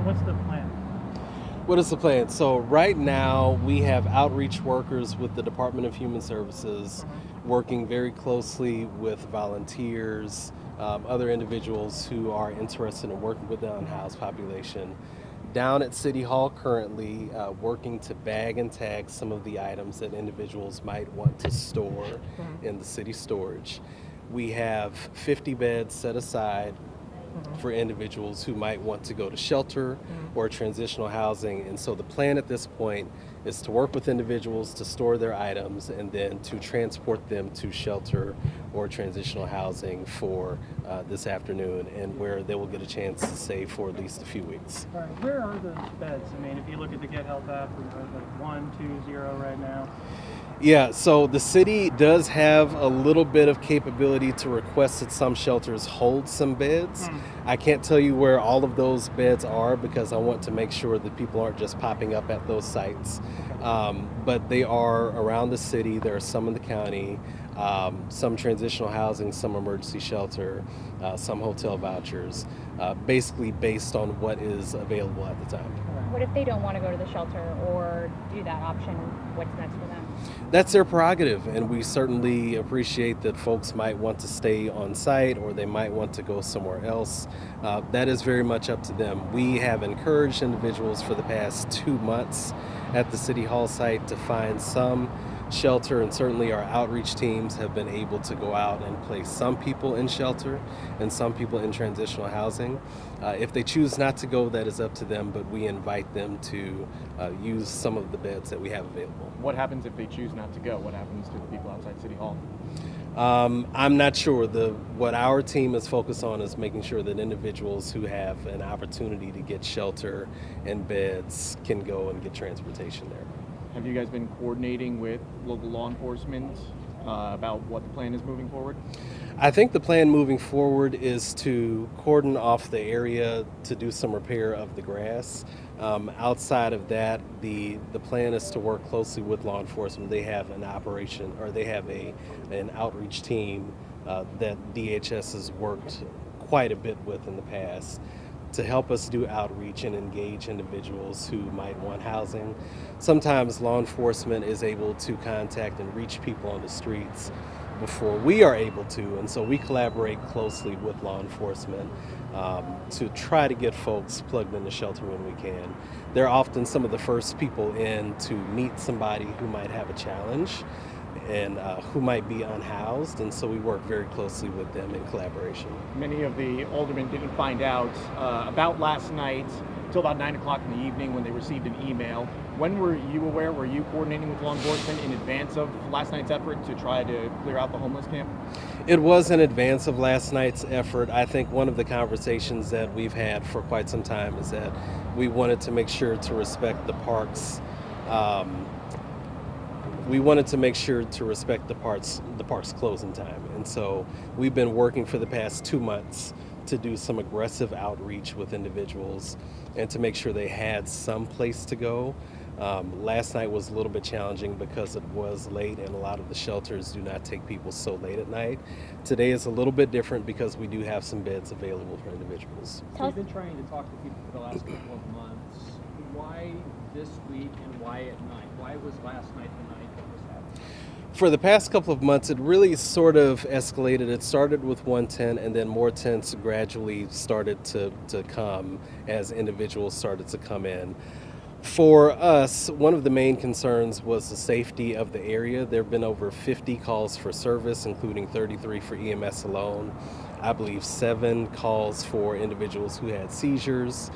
what's the plan? What is the plan? So right now we have outreach workers with the Department of Human Services working very closely with volunteers, other individuals who are interested in working with the unhoused population. Down at City Hall currently, working to bag and tag some of the items that individuals might want to store in the city storage. We have 50 beds set aside for individuals who might want to go to shelter or transitional housing. And so the plan at this point is to work with individuals to store their items and then to transport them to shelter or transitional housing for this afternoon, and where they will get a chance to stay for at least a few weeks. All right, where are those beds? I mean, if you look at the Get Help app, we're like 120 right now. Yeah, so the city does have a little bit of capability to request that some shelters hold some beds. I can't tell you where all of those beds are because I want to make sure that people aren't just popping up at those sites. But they are around the city. There are some in the county, some transitional housing, some emergency shelter, some hotel vouchers, basically based on what is available at the time. What if they don't want to go to the shelter or do that option? What's next for them? That's their prerogative, and we certainly appreciate that folks might want to stay on site or they might want to go somewhere else. That is very much up to them. We have encouraged individuals for the past 2 months at the City Hall site to find some shelter, and certainly our outreach teams have been able to go out and place some people in shelter and some people in transitional housing. If they choose not to go, that is up to them, but we invite them to use some of the beds that we have available. What happens if they choose not to go? What happens to the people outside City Hall? I'm not sure. What our team is focused on is making sure that individuals who have an opportunity to get shelter and beds can go and get transportation there. Have you guys been coordinating with local law enforcement about what the plan is moving forward? I think the plan moving forward is to cordon off the area to do some repair of the grass. Outside of that, the plan is to work closely with law enforcement. They have an operation, or they have an outreach team that DHS has worked quite a bit with in the past to help us do outreach and engage individuals who might want housing. Sometimes law enforcement is able to contact and reach people on the streets before we are able to, and so we collaborate closely with law enforcement to try to get folks plugged into shelter when we can. They're often some of the first people in to meet somebody who might have a challenge and who might be unhoused, and so we work very closely with them in collaboration. Many of the aldermen didn't find out about last night until about 9 o'clock in the evening when they received an email. When were you aware? Were you coordinating with law enforcement in advance of last night's effort to try to clear out the homeless camp? It was in advance of last night's effort. I think one of the conversations that we've had for quite some time is that we wanted to make sure to respect the parks. We wanted to make sure to respect the park's closing time, and so we've been working for the past 2 months to do some aggressive outreach with individuals and to make sure they had some place to go. Last night was a little bit challenging because it was late and a lot of the shelters do not take people so late at night. Today is a little bit different because we do have some beds available for individuals. So you've been trying to talk to people for the last couple of months. Why this week and why at night? Why was last night the night that this happened? For the past couple of months, it really sort of escalated. It started with one tent, and then more tents gradually started to come as individuals started to come in. For us, one of the main concerns was the safety of the area. There have been over 50 calls for service, including 33 for EMS alone. I believe 7 calls for individuals who had seizures,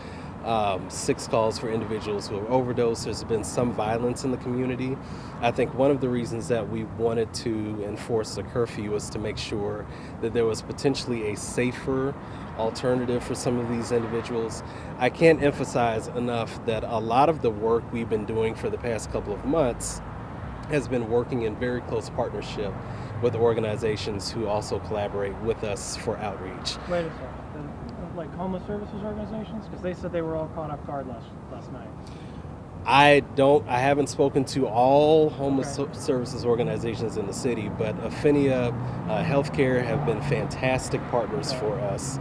6 calls for individuals who have overdosed. There's been some violence in the community. I think one of the reasons that we wanted to enforce the curfew was to make sure that there was potentially a safer alternative for some of these individuals. I can't emphasize enough that a lot of the work we've been doing for the past couple of months has been working in very close partnership with organizations who also collaborate with us for outreach. Wait a second. Like homeless services organizations? Because they said they were all caught off guard last night. I haven't spoken to all homeless services organizations in the city, but Affinia Healthcare have been fantastic partners for us.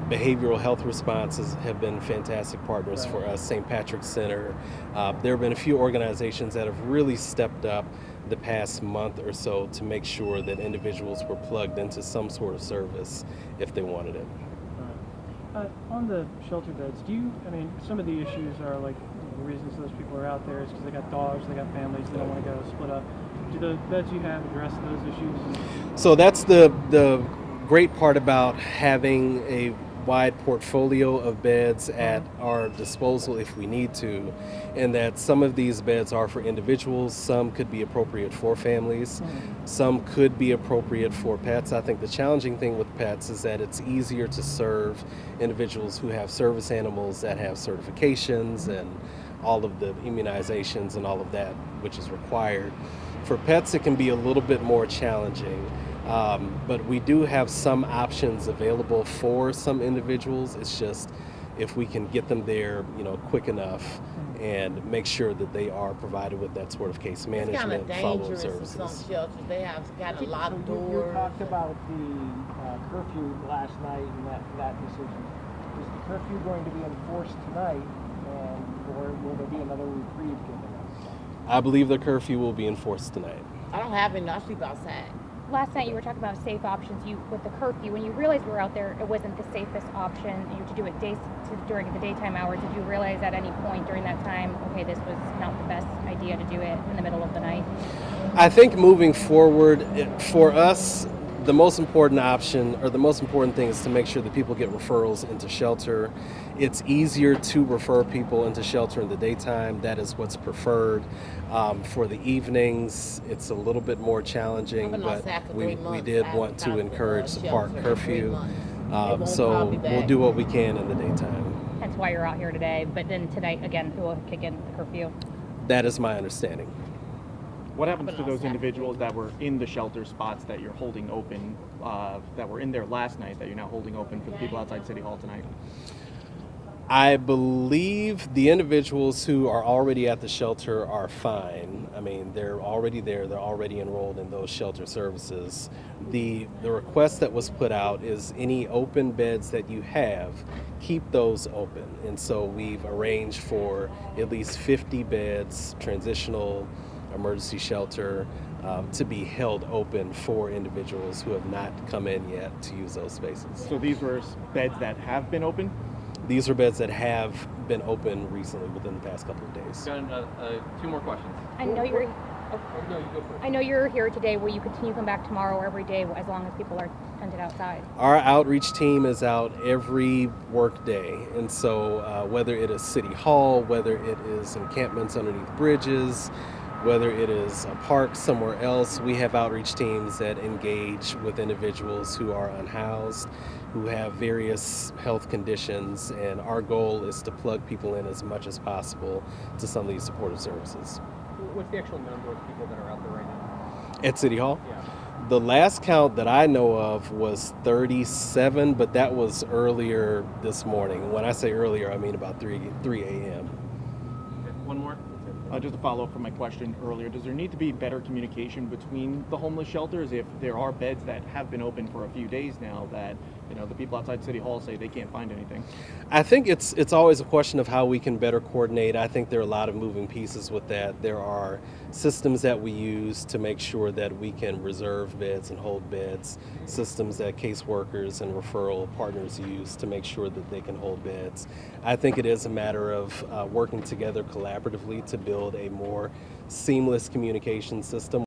Behavioral health responses have been fantastic partners for us. St. Patrick's Center. There have been a few organizations that have really stepped up the past month or so to make sure that individuals were plugged into some sort of service if they wanted it. On the shelter beds, I mean, some of the issues are like the reasons those people are out there is because they got dogs, they got families, they don't want to go split up. Do the beds you have address those issues? So that's the great part about having a wide portfolio of beds at our disposal if we need to, and that some of these beds are for individuals, some could be appropriate for families, some could be appropriate for pets. I think the challenging thing with pets is that it's easier to serve individuals who have service animals that have certifications and all of the immunizations and all of that which is required. For pets, it can be a little bit more challenging. But we do have some options available for some individuals. It's just if we can get them there, quick enough and make sure that they are provided with that sort of case management, follow-up It's services. kind of dangerous in some shelters. They have got a lot of You doors. talked about the curfew last night and that decision. Is the curfew going to be enforced tonight, or will there be another reprieve given us? I believe the curfew will be enforced tonight. I don't have any. I sleep outside. Last night you were talking about safe options. With the curfew, when you realized we were out there, it wasn't the safest option. To do it during the daytime hours. Did you realize at any point during that time, okay, this was not the best idea to do it in the middle of the night? I think moving forward, for us, the most important option, or the most important thing, is to make sure that people get referrals into shelter. It's easier to refer people into shelter in the daytime. That is what's preferred. For the evenings, it's a little bit more challenging, but we did want to encourage the park curfew. So we'll do what we can in the daytime. Hence why you're out here today. But then tonight, again, we will kick in the curfew. That is my understanding. What happens to those individuals that were in the shelter spots that you're holding open, that were in there last night, that you're now holding open for the people outside City Hall tonight? I believe the individuals who are already at the shelter are fine. I mean, they're already there, they're already enrolled in those shelter services. The request that was put out is any open beds that you have, keep those open. And so we've arranged for at least 50 beds, transitional emergency shelter, to be held open for individuals who have not come in yet to use those spaces. So these were beds that have been open? These are beds that have been open recently within the past couple of days. Got two more questions. I know you're. No, you go first. I know you're here today. Will you continue to come back tomorrow or every day as long as people are tented outside? Our outreach team is out every work day, and so whether it is City Hall, whether it is encampments underneath bridges, whether it is a park somewhere else, we have outreach teams that engage with individuals who are unhoused, who have various health conditions, and our goal is to plug people in as much as possible to some of these supportive services. What's the actual number of people that are out there right now? At City Hall? Yeah. The last count that I know of was 37, but that was earlier this morning. When I say earlier, I mean about 3 a.m. Okay, one more. Just to follow up from my question earlier, does there need to be better communication between the homeless shelters if there are beds that have been open for a few days now that, the people outside City Hall say they can't find anything? I think it's always a question of how we can better coordinate. I think there are a lot of moving pieces with that. There are systems that we use to make sure that we can reserve beds and hold beds, systems that caseworkers and referral partners use to make sure that they can hold beds. I think it is a matter of working together collaboratively to build a more seamless communication system.